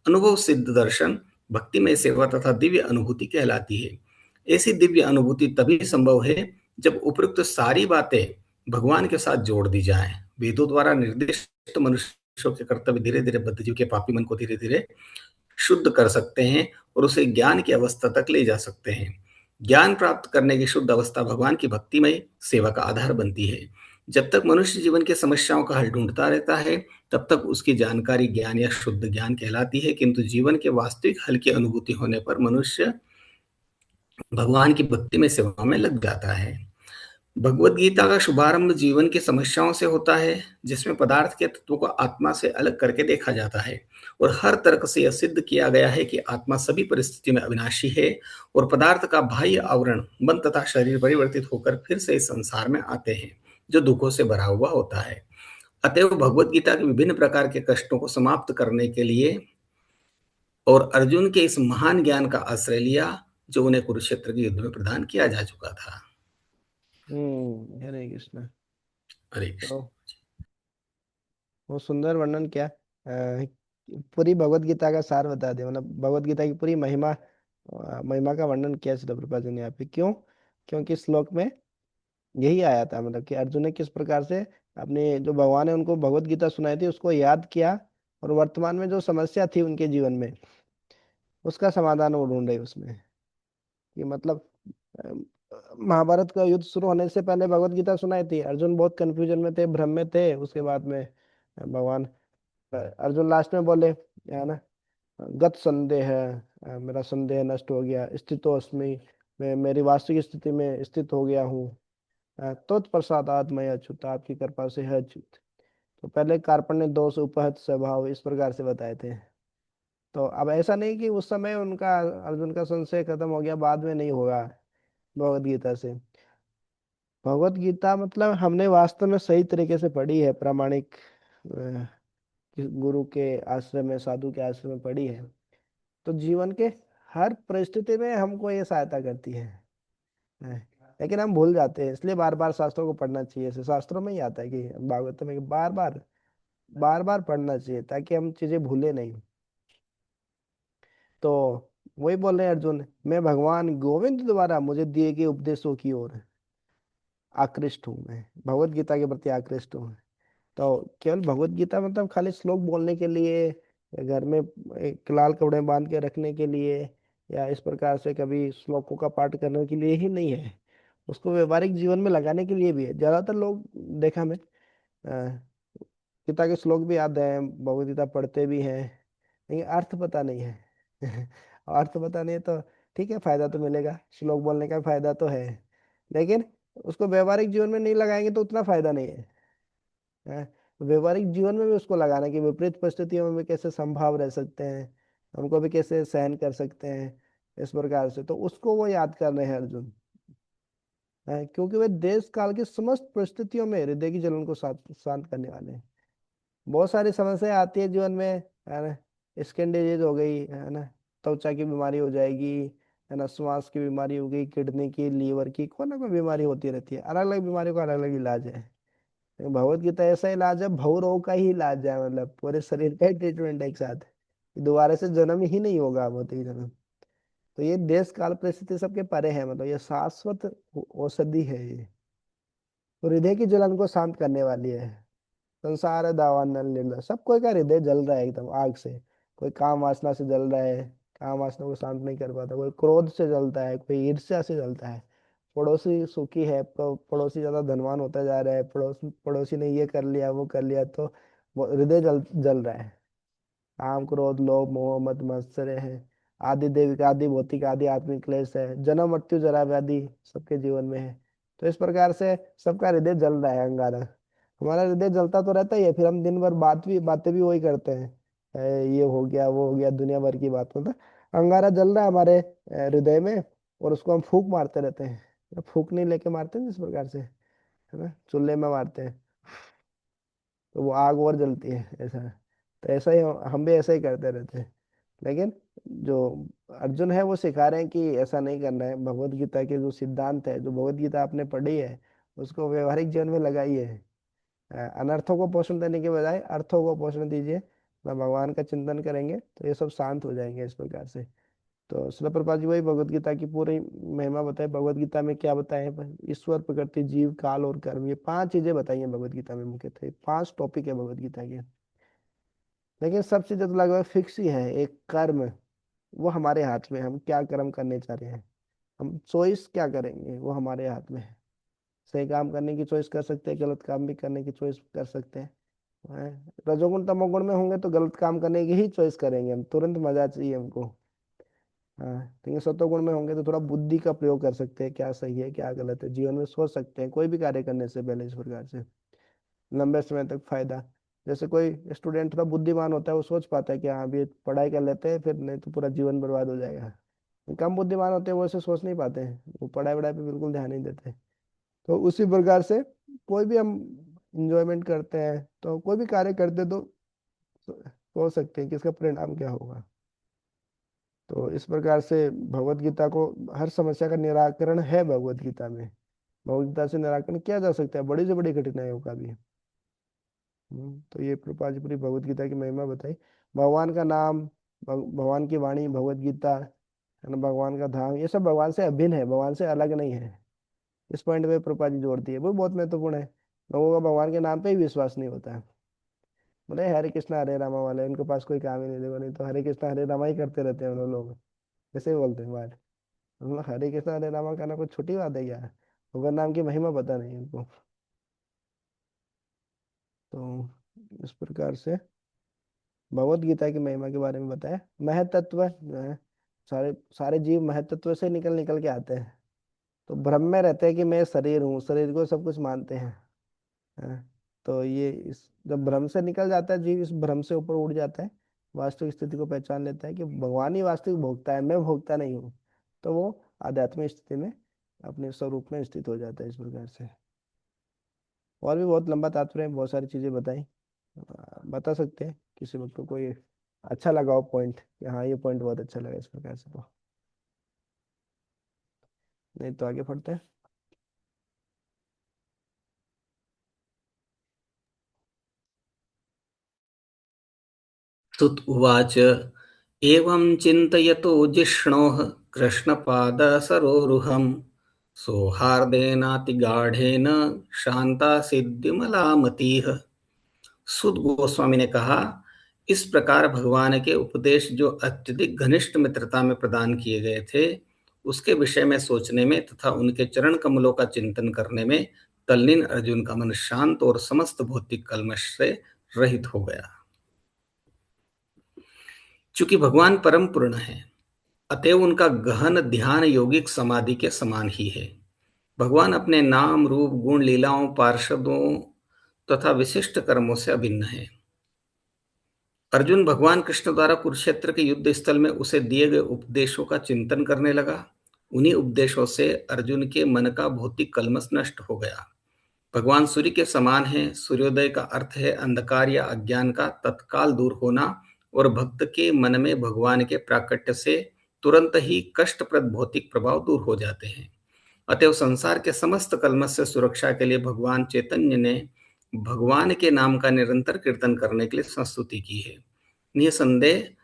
अनुभव सिद्ध दर्शन, भक्तिमय सेवा तथा दिव्य अनुभूति कहलाती है। ऐसी दिव्य अनुभूति तभी संभव है जब उपयुक्त सारी बातें भगवान के साथ जोड़ दी जाएं। वेदों द्वारा निर्दिष्ट मनुष्यों के कर्तव्य धीरे धीरे बद्ध जीव के पापी मन को धीरे धीरे शुद्ध कर सकते हैं और उसे ज्ञान की अवस्था तक ले जा सकते हैं। ज्ञान प्राप्त करने की शुद्ध अवस्था भगवान की भक्तिमय सेवा का आधार बनती है। जब तक मनुष्य जीवन की समस्याओं का हल ढूंढता रहता है, तब तक उसकी जानकारी ज्ञान या शुद्ध ज्ञान कहलाती है। किंतु जीवन के वास्तविक हल की अनुभूति होने पर मनुष्य भगवान की भक्तिमय सेवा में लग जाता है। भगवत गीता का शुभारंभ जीवन की समस्याओं से होता है, जिसमें पदार्थ के तत्वों को आत्मा से अलग करके देखा जाता है और हर तर्क से यह सिद्ध किया गया है कि आत्मा सभी परिस्थितियों में अविनाशी है और पदार्थ का बाह्य आवरण मन तथा शरीर परिवर्तित होकर फिर से इस संसार में आते हैं, जो दुखों से भरा हुआ होता है। अतएव भगवत गीता के विभिन्न प्रकार के कष्टों को समाप्त करने के लिए और अर्जुन के इस महान ज्ञान का आश्रय लिया, जो उन्हें कुरुक्षेत्र के युद्ध में प्रदान किया जा चुका था।
हरे कृष्ण।
हरे
तो
कृष्ण।
वो सुंदर वर्णन किया। पूरी भगवत गीता का सार बता दिया, मतलब भगवत गीता की पूरी महिमा, महिमा का वर्णन किया श्रील प्रभुपाद जी ने यहाँ पे। क्यों? क्योंकि श्लोक में यही आया था, मतलब कि अर्जुन ने किस प्रकार से अपने जो भगवान ने उनको भगवत गीता सुनाई थी उसको याद किया, और वर्तमान में जो समस्या थी उनके जीवन में उसका समाधान वो ढूंढ रहे उसमें। कि मतलब अम, महाभारत का युद्ध शुरू होने से पहले भगवत गीता सुनाई थी, अर्जुन बहुत कंफ्यूजन में थे, भ्रम में थे। उसके बाद में भगवान, अर्जुन लास्ट में बोले, है ना, गत संदेह है, मेरा संदेह नष्ट हो गया, स्थितोस्मि, मैं मेरी वास्तविक स्थिति में स्थित हो गया हूँ, तत्प्रसादात मैं अच्युत, आपकी कृपा से है अच्युत। तो पहले कार्पण्य दोष उपहत स्वभाव इस प्रकार से बताए थे। तो अब ऐसा नहीं कि उस समय उनका, अर्जुन का संशय खत्म हो गया, बाद में नहीं होगा भगवत गीता से। भगवत गीता मतलब हमने वास्तव में सही तरीके से पढ़ी है, प्रामाणिक गुरु के आश्रय में, साधु के आश्रय में पढ़ी है, तो जीवन के हर परिस्थिति में हमको ये सहायता करती है। लेकिन हम भूल जाते हैं, इसलिए बार बार शास्त्रों को पढ़ना चाहिए। ऐसे शास्त्रों में ही आता है कि भागवत में कि बार बार पढ़ना चाहिए ताकि हम चीजें भूले नहीं। तो वही बोल रहे हैं अर्जुन, मैं भगवान गोविंद द्वारा मुझे दिए गए उपदेशों की ओर आकृष्ट हूँ, मैं भगवत गीता के प्रति आकृष्ट हूँ। तो केवल भगवत गीता मतलब खाली श्लोक बोलने के लिए, या घर में एक लाल कपड़े में बांध के रखने के लिए, या इस प्रकार से कभी श्लोकों का पाठ करने के लिए ही नहीं है, उसको व्यवहारिक जीवन में लगाने के लिए भी है। ज्यादातर लोग देखा मैं, गीता के श्लोक भी याद है, भगवत गीता पढ़ते भी हैं, लेकिन अर्थ पता नहीं है। अर्थ पता नहीं है तो ठीक है, फायदा तो मिलेगा, श्लोक बोलने का फायदा तो है, लेकिन उसको व्यवहारिक जीवन में नहीं लगाएंगे तो उतना फायदा नहीं है। हैं? व्यवहारिक जीवन में भी उसको लगाना कि विपरीत परिस्थितियों में भी कैसे संभाव रह सकते हैं, हमको भी कैसे सहन कर सकते हैं, इस प्रकार से तो उसको वो याद कर रहे हैं अर्जुन। क्योंकि वे देश काल की समस्त परिस्थितियों में हृदय की जलन को शांत शांत करने वाले हैं। बहुत सारी समस्याएं आती है जीवन में, है ना, स्किन डिजीज हो गई, है ना, त्वचा की बीमारी हो जाएगी, है ना, श्वास की बीमारी हो गई, किडनी की, लीवर की, कोई ना कोई बीमारी होती रहती है। अलग अलग बीमारियों का अलग अलग इलाज है। लेकिन भगवत गीता ऐसा इलाज है, भव रोग का ही इलाज है, मतलब पूरे शरीर का ही ट्रीटमेंट है एक साथ। दोबारा से जन्म ही नहीं होगा, भौतिक जन्म। तो ये देश काल परिस्थिति सबके परे है, मतलब ये शाश्वत औषधि है ये, तो हृदय की जलन को शांत करने वाली है। संसार दावानल निर्लय, सब कोई का हृदय जल रहा है एकदम आग से। कोई काम वासना से जल रहा है, काम वासना को शांत नहीं कर पाता, कोई क्रोध से जलता है, कोई ईर्ष्या से जलता है। पड़ोसी सुखी है, पड़ोसी ज्यादा धनवान होता जा रहा है, पड़ोसी ने ये कर लिया वो कर लिया, तो वो हृदय जल जल रहा है। काम क्रोध लोभ मोह मद मत्सर्य है, आदि देविक आदि भौतिक आदि आत्मिक क्लेश है, जन्म मृत्यु जरा व्याधि सबके जीवन में है। तो इस प्रकार से सबका हृदय जल रहा है, अंगारा। हमारा हृदय जलता तो रहता ही है, फिर हम दिन भर बातें भी वही करते हैं, ये हो गया वो हो गया, दुनिया भर की बात मतलब अंगारा जल रहा है हमारे हृदय में, और उसको हम फूंक मारते रहते हैं। फूंक नहीं लेके मारते हैं जिस प्रकार से, है ना, चूल्हे में मारते हैं, तो वो आग और जलती है, ऐसा है। तो ऐसा ही हम भी ऐसा ही करते रहते हैं। लेकिन जो अर्जुन है वो सिखा रहे हैं कि ऐसा नहीं करना है। भगवत गीता के जो सिद्धांत है, जो भगवत गीता आपने पढ़ी है, उसको व्यवहारिक जीवन में लगाइए। अनर्थों को पोषण देने के बजाय अर्थों को पोषण दीजिए, ना भगवान का चिंतन करेंगे तो ये सब शांत हो जाएंगे इस प्रकार से। तो शिल प्रभुपाद जी वही भगवत गीता की पूरी महिमा बताए। भगवत गीता में क्या बताए हैं? ईश्वर, प्रकृति, जीव, काल और कर्म, ये पांच चीजें बताई हैं भगवत गीता में मुख्यतः। पांच टॉपिक है भगवत गीता के, लेकिन सब चीजें तो लगभग फिक्स ही है। एक कर्म, वो हमारे हाथ में है, हम क्या कर्म करने चाह रहे हैं, हम चॉइस क्या करेंगे वो हमारे हाथ में है। सही काम करने की चॉइस कर सकते हैं, गलत काम भी करने की चॉइस कर सकते हैं। रजोगुण तमोगुण में होंगे तो गलत काम करने की ही चॉइस करेंगे हम, तुरंत मजा चाहिए हमको। हाँ, लेकिन सत्वगुण में होंगे तो थोड़ा बुद्धि का प्रयोग कर सकते हैं, क्या सही है क्या गलत है, जीवन में सोच सकते हैं कोई भी कार्य करने से पहले, इस प्रकार से लंबे समय तक फायदा। जैसे कोई स्टूडेंट थोड़ा बुद्धिमान होता है, वो सोच पाता है कि हाँ अभी पढ़ाई कर लेते हैं, फिर नहीं तो पूरा जीवन बर्बाद हो जाएगा। कम बुद्धिमान होते हैं वो ऐसे सोच नहीं पाते हैं, वो पढ़ाई वढ़ाई पे बिल्कुल ध्यान नहीं देते। तो उसी प्रकार से कोई भी हम इंजॉयमेंट करते हैं, तो कोई भी कार्य करते हैं, तो सोच सकते हैं कि इसका परिणाम क्या होगा। तो इस प्रकार से भगवत गीता को, हर समस्या का निराकरण है भगवत गीता में। भगवत गीता से निराकरण किया जा सकता है बड़ी से बड़ी कठिनाइयों का भी। तो ये प्रभुपाद जी पूरी भगवत गीता की महिमा बताई। भगवान का नाम, भगवान की वाणी, भगवत गीता, है ना, भगवान का धाम, ये सब भगवान से अभिन्न है, भगवान से अलग नहीं है। इस पॉइंट पे प्रभुपाद जी जोड़ती है, वो बहुत महत्वपूर्ण है। लोगों का भगवान के नाम पे ही विश्वास नहीं होता है। बोले हरे कृष्णा हरे रामा वाले, उनके पास कोई काम ही नहीं, देखो नहीं तो हरे कृष्णा हरे रामा ही करते रहते हैं उन लोग, ऐसे ही बोलते हैं बात। मतलब हरे कृष्णा हरे रामा करना कोई छोटी बात है क्या? भगवान नाम की महिमा पता नहीं उनको। तो इस प्रकार से भगवत गीता की महिमा के बारे में बताया। महतत्व जो है, सारे सारे जीव महतत्व से निकल निकल के आते हैं, तो भ्रम में रहते हैं कि मैं शरीर हूँ, शरीर को सब कुछ मानते हैं। हाँ, तो ये इस जब भ्रम से निकल जाता है जीव, इस भ्रम से ऊपर उड़ जाता है, वास्तविक स्थिति को पहचान लेता है कि भगवान ही वास्तविक भोगता है, मैं भोगता नहीं हूँ, तो वो आध्यात्मिक स्थिति में अपने स्वरूप में स्थित हो जाता है इस प्रकार से। और भी बहुत लंबा तात्पर्य है, बहुत सारी चीजें बताई। बता सकते हैं किसी वक्त को कोई अच्छा लगा हो पॉइंट कि हाँ ये पॉइंट बहुत अच्छा लगा इस प्रकार से, तो नहीं तो आगे पढ़ते हैं।
सुत उवाच एवं चिन्तयतो जिष्णोः कृष्णपादसरोरुहं सौहार्देनातिगाढेन शान्ता मतिः। सुत गोस्वामी ने कहा, इस प्रकार भगवान के उपदेश जो अत्यधिक घनिष्ठ मित्रता में प्रदान किए गए थे, उसके विषय में सोचने में तथा उनके चरण कमलों का चिंतन करने में तल्लीन अर्जुन का मन शांत और समस्त भौतिक कल्मश से रहित हो गया। चूंकि भगवान परम पूर्ण है, अतएव उनका गहन ध्यान योगिक समाधि के समान ही है। भगवान अपने नाम रूप गुण लीलाओं पार्षदों तथा विशिष्ट कर्मों से अभिन्न है। अर्जुन भगवान कृष्ण द्वारा कुरुक्षेत्र के युद्ध स्थल में उसे दिए गए उपदेशों का चिंतन करने लगा। उन्हीं उपदेशों से अर्जुन के मन का भौतिक कल्मश नष्ट हो गया। भगवान सूर्य के समान है। सूर्योदय का अर्थ है अंधकार या अज्ञान का तत्काल दूर होना, और भक्त के मन में भगवान के प्राकट्य से तुरंत ही कष्टप्रद भौतिक प्रभाव दूर हो जाते हैं। अतएव संसार के समस्त कल्मश से सुरक्षा के लिए भगवान चैतन्य ने भगवान के नाम का निरंतर कीर्तन करने के लिए संस्तुति की है। निसंदेह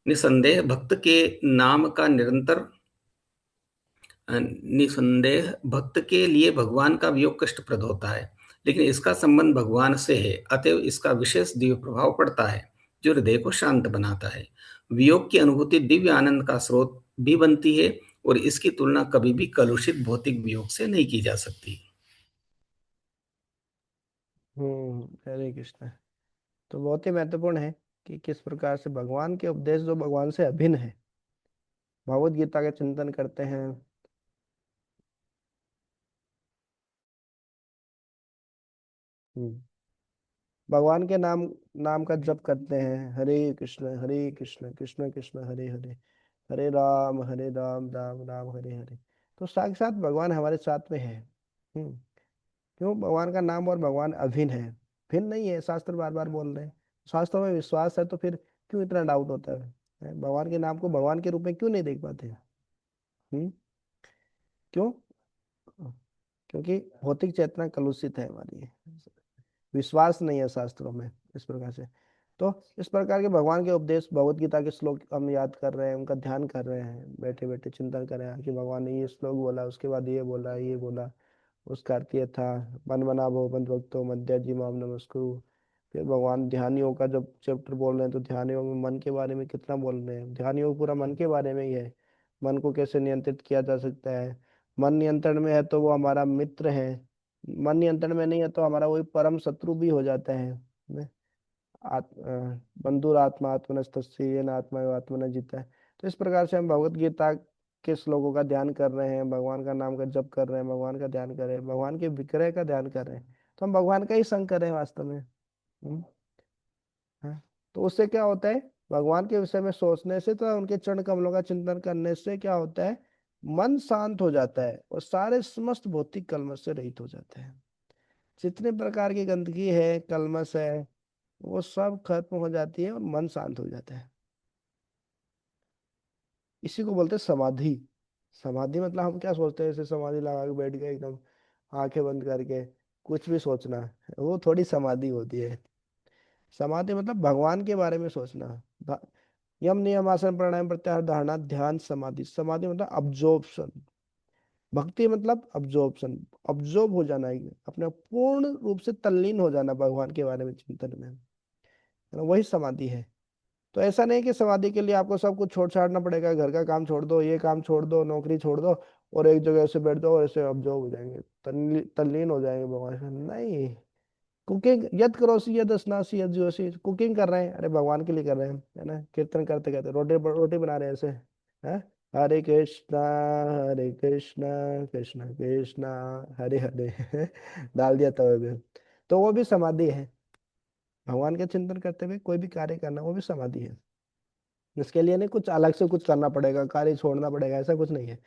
निसंदेह भक्त के नाम का निरंतर निसंदेह भक्त के लिए भगवान का वियोग कष्टप्रद होता है, लेकिन इसका संबंध भगवान से है, अतएव इसका विशेष दिव्य प्रभाव पड़ता है जो हृदय को शांत बनाता है। वियोग की अनुभूति दिव्य आनंद का स्रोत भी बनती है, और इसकी तुलना कभी भी कलुषित भौतिक वियोग से नहीं की जा सकती।
हरे कृष्ण। तो बहुत ही महत्वपूर्ण है कि किस प्रकार से भगवान के उपदेश जो भगवान से अभिन्न है, भगवत गीता का चिंतन करते हैं। हम्म, भगवान के नाम नाम का जप करते हैं, हरे कृष्ण कृष्ण कृष्ण हरे हरे, हरे राम राम राम हरे हरे। तो साक्षात भगवान हमारे साथ में है। हम्म क्यों? भगवान का नाम और भगवान अभिन्न है, भिन्न नहीं है, शास्त्र बार बार बोल रहे हैं। शास्त्रों में विश्वास है तो फिर क्यों इतना डाउट होता है? भगवान के नाम को भगवान के रूप में क्यों नहीं देख पाते? हम्म क्यों? क्योंकि भौतिक चेतना कलुषित है हमारी, विश्वास नहीं है शास्त्रों में इस प्रकार से। तो इस प्रकार के भगवान के उपदेश, भगवत गीता के श्लोक हम याद कर रहे हैं, उनका ध्यान कर रहे हैं, बैठे बैठे चिंतन कर रहे हैं कि भगवान ने ये श्लोक बोला, उसके बाद ये बोला, ये बोला, उसका अर्थ ये था, मन मना भव बंद भक्तो मध्य जी माम नमस्कुरु। फिर भगवान ध्यान योग का जब चैप्टर बोल रहे हैं तो ध्यान योग में मन के बारे में कितना बोल रहे हैं। ध्यान योग पूरा मन के बारे में ही है, मन को कैसे नियंत्रित किया जा सकता है। मन नियंत्रण में है तो वो हमारा मित्र है, मन नियंत्रण में नहीं है तो हमारा वही परम शत्रु भी हो जाता है। बंधुरात्मा आत्मनस्तस्य येन आत्मा एव आत्मना जीता है। तो इस प्रकार से हम भगवत गीता के श्लोकों का ध्यान कर रहे हैं, भगवान का नाम का जप कर रहे हैं, भगवान का ध्यान कर रहे हैं, भगवान के विग्रह का ध्यान कर रहे हैं, तो हम भगवान का ही संग कर रहे हैं वास्तव में। हम्म, हाँ। तो उससे क्या होता है? भगवान के विषय में सोचने से तो उनके चरण कमलों का चिंतन करने से क्या होता है? मन शांत हो जाता है और सारे समस्त भौतिक कलमश से रहित हो जाते हैं। जितने प्रकार की गंदगी है, कलमश है, वो सब खत्म हो जाती है और मन शांत हो जाता है। इसी को बोलते हैं समाधि। समाधि मतलब हम क्या सोचते हैं, ऐसे समाधि लगा के बैठ गए एकदम आंखें बंद करके कुछ भी सोचना, वो थोड़ी समाधि होती है। समाधि मतलब भगवान के बारे में सोचना। धा- यम नियम आसन प्राणायाम प्रत्याहार धारणा ध्यान समाधि। समाधि मतलब अब्जॉर्प्शन। भक्ति मतलब अब्जॉर्प्शन, अब्जॉर्ब हो जाना है, अपने पूर्ण रूप से तल्लीन हो जाना भगवान के बारे में चिंतन में, वही समाधि है। तो ऐसा नहीं कि समाधि के लिए आपको सब कुछ छोड़ छाड़ना पड़ेगा, घर का काम छोड़ दो, ये काम छोड़ दो, नौकरी छोड़ दो और एक जगह ऐसे बैठ जाओ और ऐसे अब्जॉर्ब हो जाएंगे, तल्लीन हो जाएंगे भगवान से। नहीं। कुकिंग यद करोसी यद स्नासी यद जुहोसी, कुकिंग कर रहे हैं, अरे भगवान के लिए कर रहे हैं, है ना? कीर्तन करते करते रोटी रोटी बना रहे हैं ऐसे, है। हरे कृष्णा हरे कृष्णा कृष्ण कृष्णा हरे हरे डाल दिया तवे पे। तो वो भी समाधि है। भगवान के चिंतन करते हुए कोई भी कार्य करना वो भी समाधि है। इसके लिए नहीं कुछ अलग से कुछ करना पड़ेगा, कार्य छोड़ना पड़ेगा, ऐसा कुछ नहीं है।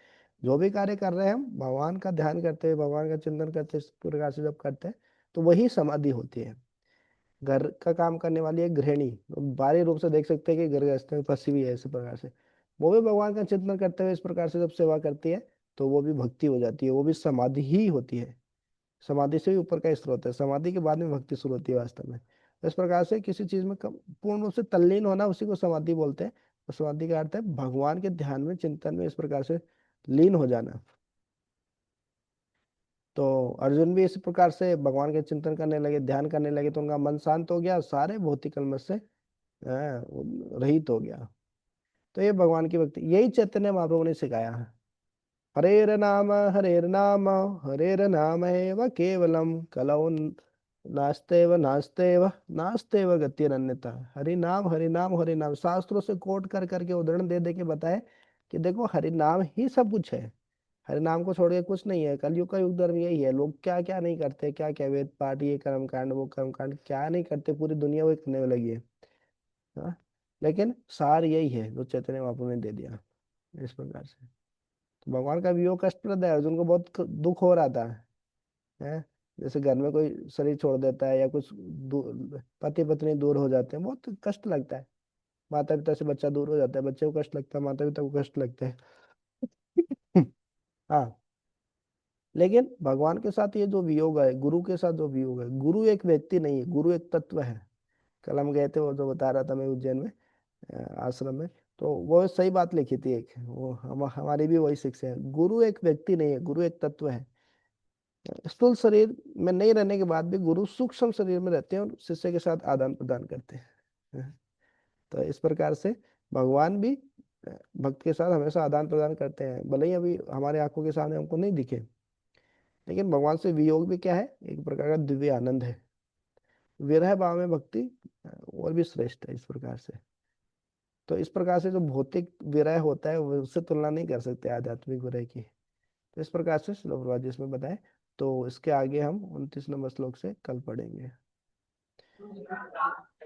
जो भी कार्य कर रहे हैं हम भगवान का ध्यान करते हुए, भगवान का चिंतन करते इस प्रकार से जब करते हैं तो वही समाधि होती है। घर का काम करने वाली एक गृहिणी, तो बाहरी रूप से देख सकते हैं कि घर गृहस्थी में फंसी हुई है इस प्रकार से, वो भी भगवान का चिंतन करते हुए इस प्रकार से जब सेवा करती है तो वो भी भक्ति हो जाती है, वो भी समाधि ही होती है। समाधि से भी ऊपर का स्रोत है, समाधि के बाद में भक्ति शुरू होती है वास्तव में। तो इस प्रकार से किसी चीज में पूर्ण रूप से तल्लीन होना, उसी को समाधि बोलते हैं। और समाधि का अर्थ है भगवान के ध्यान में, चिंतन में इस प्रकार से लीन हो जाना। तो अर्जुन भी इस प्रकार से भगवान के चिंतन करने लगे, ध्यान करने लगे, तो उनका मन शांत हो गया, सारे भौतिक कलमश से रहित हो गया। तो ये भगवान की भक्ति, यही चैतन्य महाप्रभु ने सिखाया है। हरेर नाम, हरेर नाम, हरेर नाम एव केवलम, कलौ नास्तेव नास्तेव नास्तेव गतिरन्यथा। हरि नाम, हरि नाम, हरि नाम, शास्त्रों से कोट कर करके उदाहरण दे दे के बताए कि देखो हरि नाम ही सब कुछ है। हरि नाम को छोड़ के कुछ नहीं है। कलयुग का युग धर्म यही है। लोग क्या क्या नहीं करते, क्या क्या वेद पाठ, ये कर्म कांड, वो कर्म कांड, क्या नहीं करते, पूरी दुनिया वही करने में लगी है। हाँ, लेकिन सार यही है जो चैतन्य महाप्रभु ने दे दिया इस प्रकार से। तो भगवान का वियोग कष्टप्रद है, अर्जुन को बहुत दुख हो रहा था। है, जैसे घर में कोई शरीर छोड़ देता है या कुछ पति पत्नी दूर हो जाते हैं, बहुत कष्ट लगता है। माता पिता से बच्चा दूर हो जाता है, बच्चे को कष्ट लगता है, माता पिता को कष्ट लगता है। हाँ, लेकिन भगवान के साथ ये जो वियोग है, गुरु के साथ जो वियोग है, गुरु एक व्यक्ति नहीं है, गुरु एक तत्व है। कल हम गए थे, वो जो बता रहा था मैं उज्जैन में, आश्रम में, तो वो सही बात लिखी थी एक, वो हमारी भी वही शिक्षा है। गुरु एक व्यक्ति नहीं है, गुरु एक तत्व है। स्थूल शरीर में नहीं रहने के बाद भी गुरु सूक्ष्म शरीर में रहते हैं और शिष्य के साथ आदान प्रदान करते हैं। तो इस प्रकार से भगवान भी भक्त के साथ हमेशा आदान प्रदान करते हैं, भले ही अभी हमारे आंखों के सामने हमको नहीं दिखे। लेकिन भगवान से वियोग भी क्या है, एक प्रकार का दिव्य आनंद है। विरह भाव में भक्ति और भी श्रेष्ठ है इस प्रकार से। तो इस प्रकार से जो भौतिक विरह होता है वो उससे तुलना नहीं कर सकते आध्यात्मिक विरह की। तो इस प्रकार से श्लोक प्रभुपाद जी इसमें बताए। तो इसके आगे हम 29 नंबर श्लोक से कल पढ़ेंगे।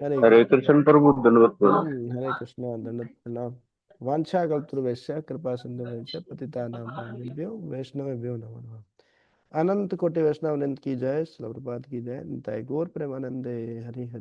हरे
हरे
कृष्ण।
कृष्ण प्रभु दंडवत प्रणाम।
हरे कृष्ण, दंडवत प्रणाम। वांछा कल्पतरुभ्यश्च कृपा सिंधुभ्यश्च पतितानां पावनेभ्यो वैष्णवेभ्यो नमो नमः। अनंत कोटि वैष्णव अनंत की जय, श्रील प्रभुपाद की जय, निताई गौर प्रेमानंदे। हरि हरि।